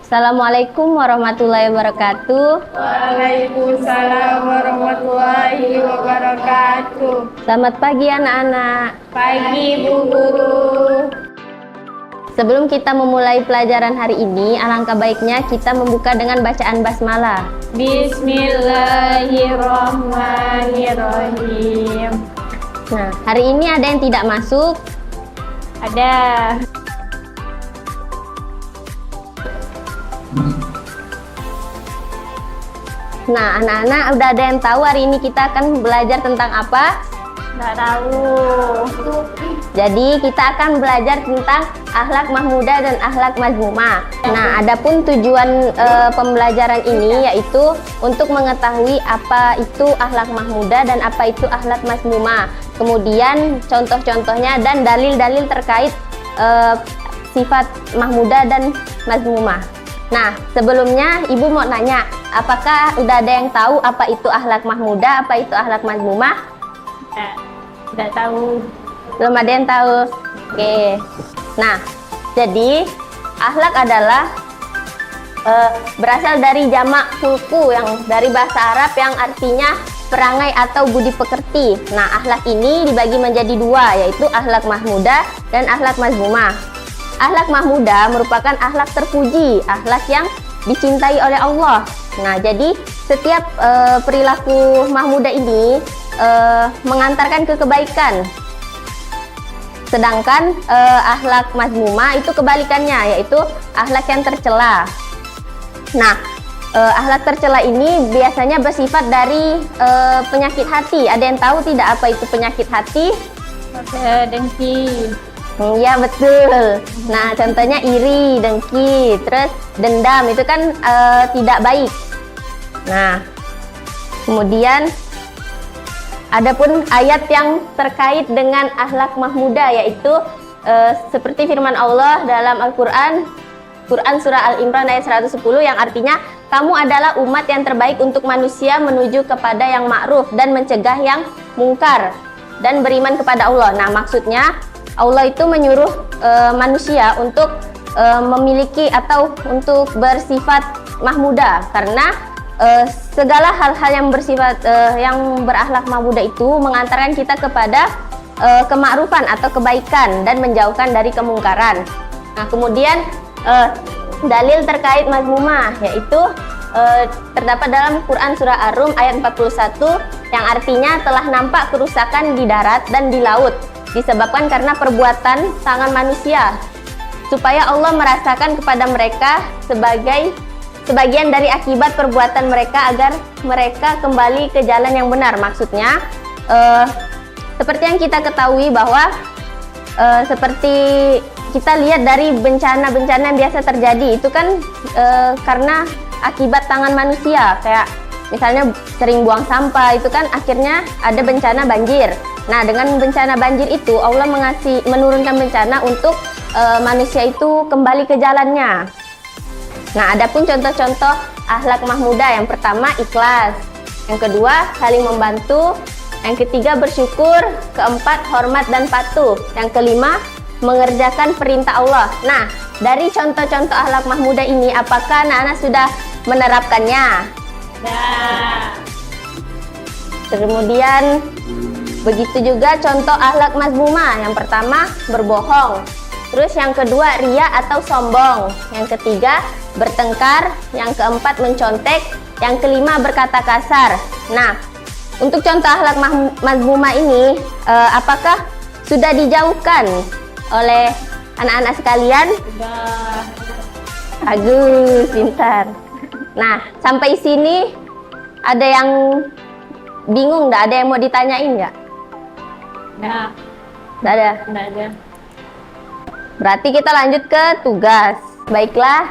Assalamualaikum warahmatullahi wabarakatuh. Waalaikumsalam warahmatullahi wabarakatuh. Selamat pagi anak-anak. Pagi Bu Guru. Sebelum kita memulai pelajaran hari ini, alangkah baiknya kita membuka dengan bacaan basmalah. Bismillahirrahmanirrahim. Nah, hari ini ada yang tidak masuk. Ada. Nah, anak-anak udah ada yang tahu hari ini kita akan belajar tentang apa? Nggak tahu. Jadi kita akan belajar tentang akhlak mahmudah dan akhlak mazmumah. Nah, adapun tujuan pembelajaran ini yaitu untuk mengetahui apa itu akhlak mahmudah dan apa itu akhlak mazmumah. Kemudian contoh-contohnya dan dalil-dalil terkait sifat mahmudah dan mazmumah. Nah, sebelumnya Ibu mau nanya, apakah udah ada yang tahu apa itu akhlak mahmudah, apa itu akhlak mazmumah? Nggak tahu. Belum ada yang tahu. Oke. Nah, jadi akhlak adalah berasal dari jamak khulqu yang dari bahasa Arab yang artinya perangai atau budi pekerti. Nah, akhlak ini dibagi menjadi dua, yaitu akhlak mahmudah dan akhlak mazmumah. Akhlak mahmudah merupakan akhlak terpuji, akhlak yang dicintai oleh Allah. Nah, jadi setiap perilaku mahmudah ini mengantarkan ke kebaikan. Sedangkan akhlak mazmumah itu kebalikannya, yaitu akhlak yang tercela. Nah, akhlak tercela ini biasanya bersifat dari penyakit hati. Ada yang tahu tidak apa itu penyakit hati? Dengki. Iya, betul. Nah, contohnya iri, dengki, terus dendam itu kan tidak baik. Nah, kemudian adapun ayat yang terkait dengan akhlak mahmudah yaitu seperti firman Allah dalam Al-Qur'an, Quran surah Al-Imran ayat 110 yang artinya kamu adalah umat yang terbaik untuk manusia menuju kepada yang ma'ruf dan mencegah yang mungkar dan beriman kepada Allah. Nah, maksudnya Allah itu menyuruh manusia untuk memiliki atau untuk bersifat mahmudah karena segala hal-hal yang bersifat yang berakhlak mahmudah itu mengantarkan kita kepada kemakrufan atau kebaikan dan menjauhkan dari kemungkaran. Nah, kemudian dalil terkait mazmumah yaitu terdapat dalam Quran surah Ar-Rum ayat 41 yang artinya telah nampak kerusakan di darat dan di laut disebabkan karena perbuatan tangan manusia supaya Allah merasakan kepada mereka sebagian dari akibat perbuatan mereka agar mereka kembali ke jalan yang benar. Maksudnya seperti yang kita ketahui bahwa seperti kita lihat dari bencana-bencana yang biasa terjadi itu kan karena akibat tangan manusia, kayak misalnya sering buang sampah itu kan akhirnya ada bencana banjir. Nah, dengan bencana banjir itu Allah menurunkan bencana untuk manusia itu kembali ke jalannya. Nah, adapun contoh-contoh akhlak mahmudah, yang pertama ikhlas, yang kedua saling membantu, yang ketiga bersyukur, keempat hormat dan patuh, yang kelima mengerjakan perintah Allah. Nah, dari contoh-contoh akhlak mahmudah ini apakah anak-anak sudah menerapkannya? Ya. Kemudian begitu juga contoh akhlak mazmumah. Yang pertama berbohong, terus yang kedua ria atau sombong, yang ketiga bertengkar, yang keempat mencontek, yang kelima berkata kasar. Nah, untuk contoh akhlak mazmumah ini apakah sudah dijauhkan oleh anak-anak sekalian? Sudah. Bagus, pintar. Nah, sampai sini ada yang bingung nggak? Ada yang mau ditanyain nggak? Nah, Nggak ada. nggak ada. Berarti kita lanjut ke tugas. Baiklah,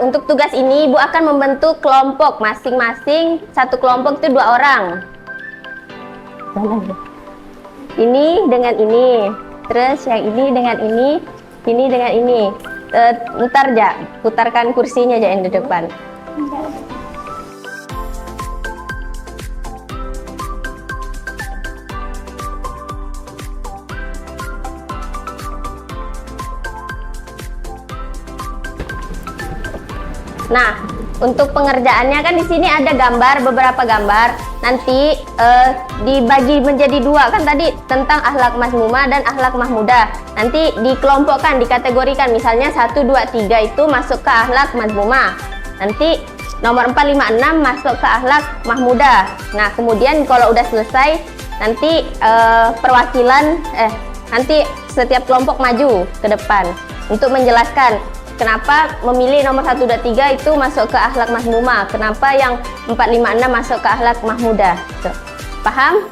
untuk tugas ini Ibu akan membentuk kelompok masing-masing. Satu kelompok itu 2 orang. Ini dengan ini, terus yang ini dengan ini dengan ini. Mutar aja, putarkan kursinya aja yang di depan. Nah, untuk pengerjaannya kan di sini ada gambar, beberapa gambar. Nanti dibagi menjadi dua kan tadi tentang akhlak mazmumah dan akhlak mahmudah. Nanti dikelompokkan, dikategorikan. Misalnya 1, 2, 3 itu masuk ke akhlak mazmumah. Nanti nomor 4, 5, 6 masuk ke akhlak mahmudah. Nah, kemudian kalau udah selesai, nanti nanti setiap kelompok maju ke depan untuk menjelaskan kenapa memilih nomor 1, 2, 3 itu masuk ke akhlak mazmumah, kenapa yang 4, 5, 6 masuk ke akhlak mahmudah. Tuh. Paham?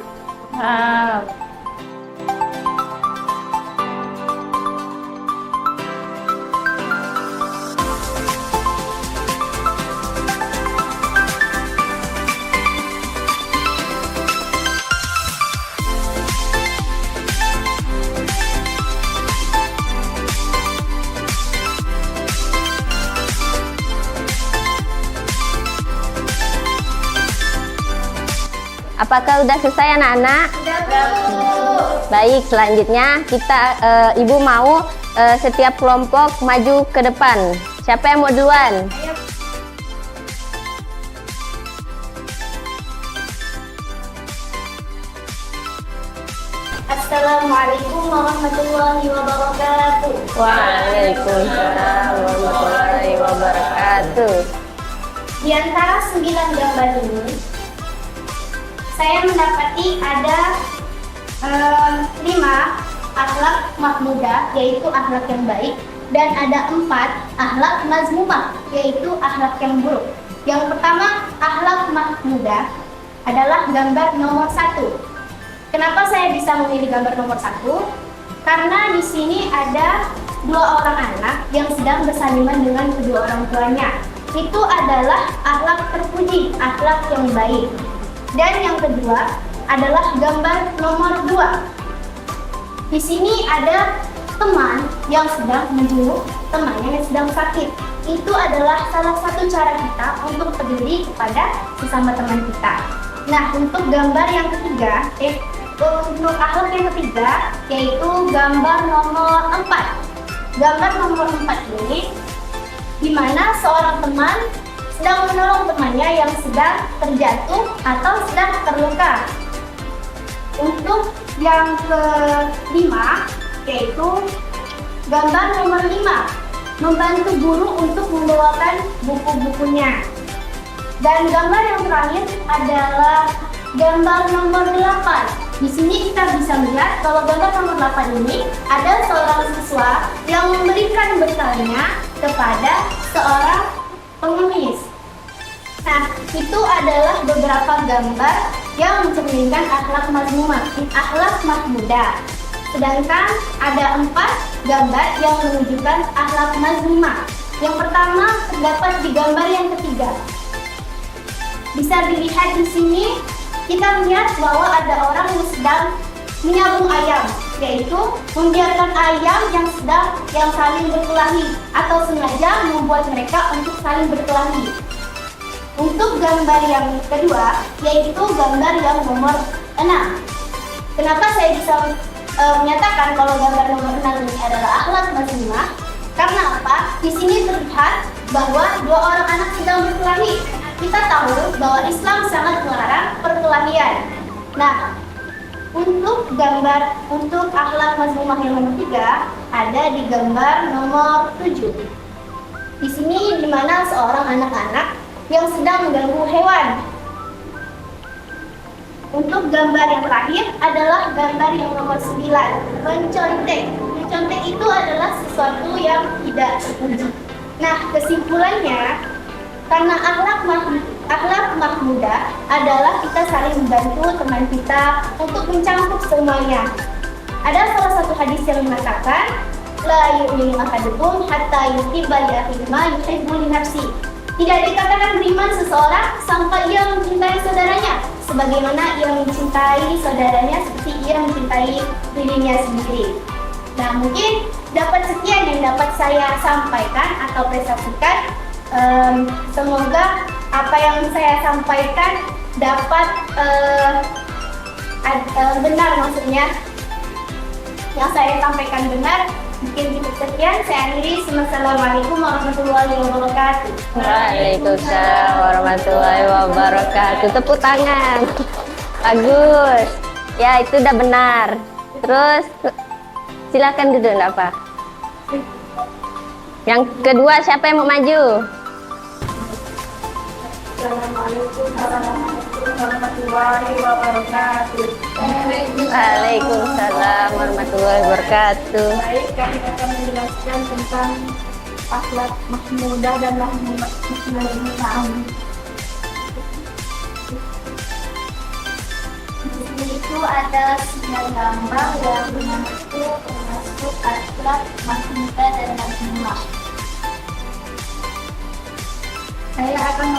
Apakah udah selesai anak-anak? Baik, selanjutnya kita Ibu mau setiap kelompok maju ke depan. Siapa yang mau duluan? Assalamualaikum warahmatullahi wabarakatuh. Waalaikumsalam warahmatullahi wabarakatuh. Di antara 9 gambar ini, saya mendapati ada 5 akhlak mahmudah, yaitu akhlak yang baik, dan ada 4 akhlak mazmumah, yaitu akhlak yang buruk. Yang pertama, akhlak mahmudah adalah gambar nomor 1. Kenapa saya bisa memilih gambar nomor 1? Karena di sini ada 2 orang anak yang sedang bersaliman dengan kedua orang tuanya. Itu adalah akhlak terpuji, akhlak yang baik. Dan yang kedua adalah gambar nomor 2. Di sini ada teman yang sedang menjenguk temannya yang sedang sakit. Itu adalah salah satu cara kita untuk peduli kepada sesama teman kita. Nah, untuk gambar yang ketiga, untuk akhlak yang ketiga, yaitu gambar nomor 4. Gambar nomor 4 ini, di mana seorang teman sedang menolong temannya yang sedang terjatuh atau sedang terluka. Untuk yang kelima, yaitu gambar nomor 5, membantu guru untuk membawakan buku-bukunya. Dan gambar yang terakhir adalah gambar nomor 8. Di sini kita bisa melihat kalau gambar nomor 8 ini ada seorang siswa yang memberikan bekalnya kepada seorang pengemis. Nah, itu adalah beberapa gambar yang mencerminkan akhlak mazmumah, akhlak mahmudah. Sedangkan ada 4 gambar yang menunjukkan akhlak mazmumah. Yang pertama terdapat di gambar yang ketiga. Bisa dilihat di sini, kita melihat bahwa ada orang yang sedang menyabung ayam, yaitu membiarkan ayam yang saling berkelahi atau sengaja membuat mereka untuk saling berkelahi. Untuk gambar yang kedua, yaitu gambar yang nomor 6. Kenapa saya bisa menyatakan kalau gambar nomor 6 ini adalah akhlak mazmumah? Karena apa? Di sini terlihat bahwa 2 orang anak sedang berkelahi. Kita tahu bahwa Islam sangat melarang perkelahian. Nah, untuk akhlak mazmumah yang nomor 3 ada di gambar nomor 7. Di sini di mana seorang anak-anak yang sedang mengganggu hewan. Untuk gambar yang terakhir adalah gambar yang nomor 9, mencontek. Mencontek itu adalah sesuatu yang tidak terpuji. Nah, kesimpulannya, karena akhlak mahmudah adalah kita saling membantu teman kita untuk mencakup semuanya. Ada salah satu hadis yang mengatakan, la yu'minu ahadukum hatta yuhibba li akhihi ma yuhibbu li nafsihi. Tidak dikatakan beriman seseorang sampai ia mencintai saudaranya sebagaimana ia mencintai saudaranya seperti ia mencintai dirinya sendiri. Nah, mungkin dapat sekian yang dapat saya sampaikan atau presentasikan. Semoga apa yang saya sampaikan dapat benar, maksudnya yang saya sampaikan benar Mungkin cukup sekian, saya akhiri. Assalamualaikum warahmatullahi wabarakatuh. Waalaikumsalam warahmatullahi wabarakatuh. Tepuk tangan. Bagus. Ya, itu udah benar. Terus silakan duduk, enggak apa. Yang kedua siapa yang mau maju? Assalamualaikum warahmatullahi wabarakatuh. Waalaikumsalam warahmatullahi wabarakatuh. Baik, kami akan menjelaskan tentang akhlak mahmudah dan mahmudah. Di sini itu ada 9 gambar yang termasuk akhlak mahmudah dan mahmudah. Saya akan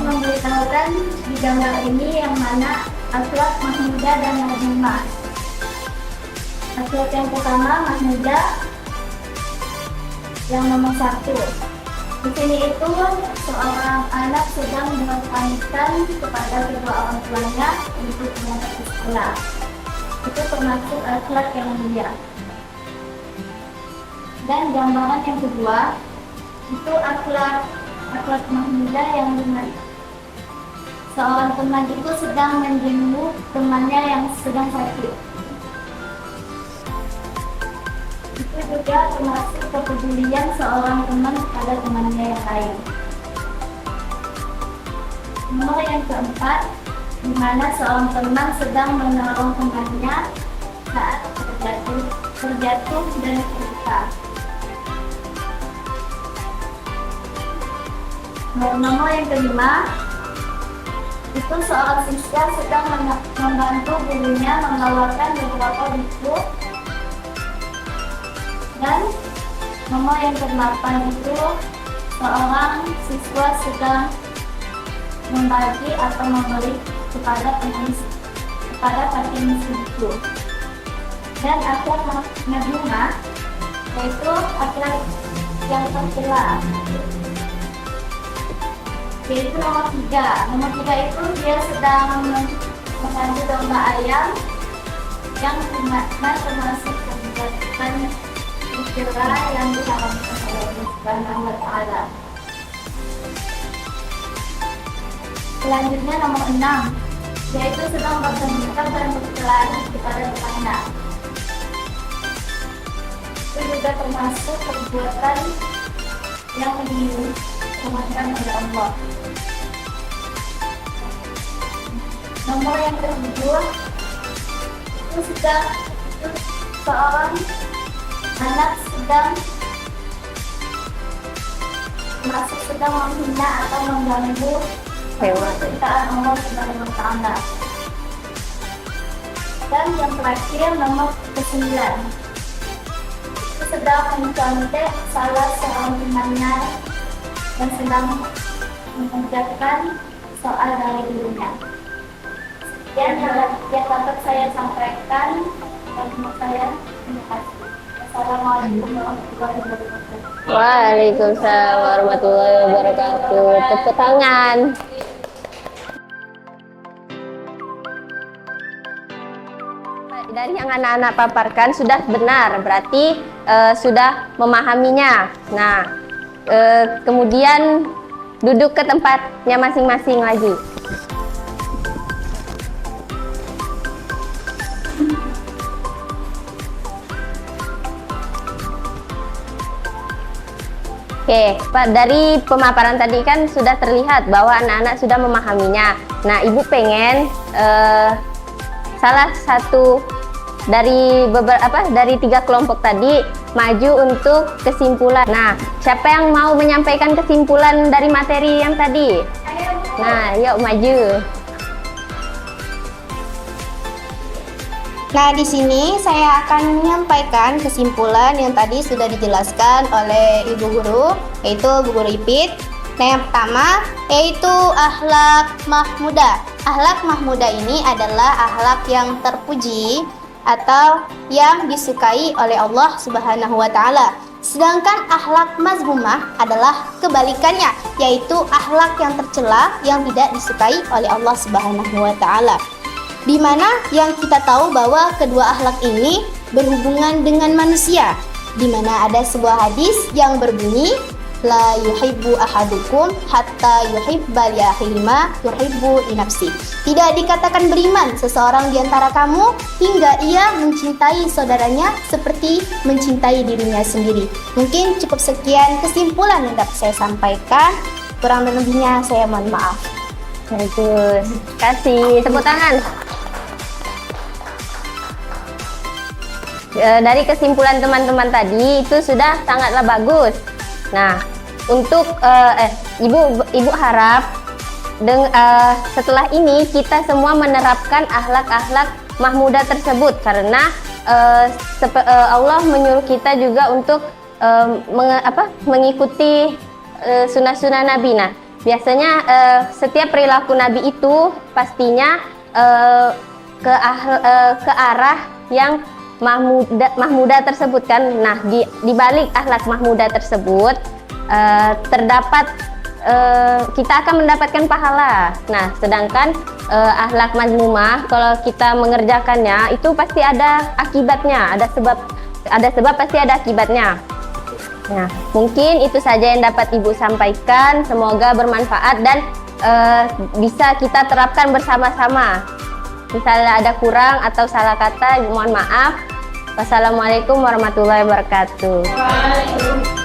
memberitahukan di gambar ini yang mana akhlak mahmudah dan mahmumah. Akhlak yang pertama mahmudah yang nomor 1. Di sini itu seorang anak sedang menekankan kepada kedua orang tuanya untuk berangkat ke sekolah. Itu termasuk akhlak yang mulia. Dan gambaran yang kedua itu akhlak mahmudah yang benar. Seorang teman itu sedang menjenguk temannya yang sedang sakit. Itu juga termasuk kepedulian seorang teman pada temannya yang lain. Nomor yang keempat, di mana seorang teman sedang menolong temannya saat terjatuh dan terluka. Nomor yang kelima, itu seorang siswa sedang membantu gurunya membawakan beberapa buku. Dan nomor yang ke-8 itu seorang siswa sedang membagi atau memberi kepada pasien buku. Dan akhlak mahmumah yaitu akhlak yang tercela. Yaitu nomor 3. Nomor 3 itu dia sedang mengambil domba ayam yang termasuk kegiatan tercela yang diharamkan oleh Allah Subhanahu wa Ta'ala. Selanjutnya nomor 6, yaitu sedang bertengkar dan berkelahi kepada tetangga. Itu juga termasuk perbuatan yang diharamkan oleh Allah. Nomor yang kedua itu seorang anak sedang menghina atau mengganggu perkataan Allah Subhanahu wa Ta'ala. Dan yang terakhir nomor ke-9 itu sedang mencontek salah seorang temannya yang sedang mengerjakan soal dari gurunya. Sekian yang dapat saya sampaikan dari saya. Terima kasih. Assalamualaikum warahmatullahi wabarakatuh. Waalaikumsalam warahmatullahi wabarakatuh. Tepuk tangan. Dari yang anak-anak paparkan sudah benar, berarti sudah memahaminya. Nah, kemudian duduk ke tempatnya masing-masing lagi. Oke, Pak, dari pemaparan tadi kan sudah terlihat bahwa anak-anak sudah memahaminya. Nah, Ibu pengen salah satu dari dari 3 kelompok tadi maju untuk kesimpulan. Nah, siapa yang mau menyampaikan kesimpulan dari materi yang tadi? Nah, yuk maju. Nah, di sini saya akan menyampaikan kesimpulan yang tadi sudah dijelaskan oleh Ibu Guru, yaitu Bu Guru Ipit. Nah, yang pertama yaitu akhlak mahmudah. Akhlak mahmudah ini adalah akhlak yang terpuji atau yang disukai oleh Allah Subhanahu wa Ta'ala. Sedangkan akhlak mazmumah adalah kebalikannya, yaitu akhlak yang tercela yang tidak disukai oleh Allah Subhanahu wa Ta'ala. di mana yang kita tahu bahwa kedua akhlak ini berhubungan dengan manusia, di mana ada sebuah hadis yang berbunyi la yuhibbu ahadukum hatta yuhibba li akhihi ma yuhibbu li nafsi. Tidak dikatakan beriman seseorang di antara kamu hingga ia mencintai saudaranya seperti mencintai dirinya sendiri. Mungkin cukup sekian kesimpulan yang dapat saya sampaikan. Kurang dan lebihnya saya mohon maaf. Bagus. Kasih tepuk tangan. Dari kesimpulan teman-teman tadi itu sudah sangatlah bagus. Nah, untuk ibu harap setelah ini kita semua menerapkan akhlak-akhlak mahmudah tersebut, karena Allah menyuruh kita juga untuk mengikuti sunnah-sunnah Nabi. Nah, biasanya setiap perilaku Nabi itu pastinya ke arah yang mahmudah tersebut kan. Nah, di balik akhlak mahmudah tersebut terdapat kita akan mendapatkan pahala. Nah, sedangkan akhlak mazmumah kalau kita mengerjakannya itu pasti ada akibatnya, ada sebab pasti ada akibatnya. Nah, mungkin itu saja yang dapat Ibu sampaikan. Semoga bermanfaat dan bisa kita terapkan bersama-sama. Misalnya ada kurang atau salah kata, mohon maaf. Wassalamualaikum warahmatullahi wabarakatuh. Waalaikumsalam.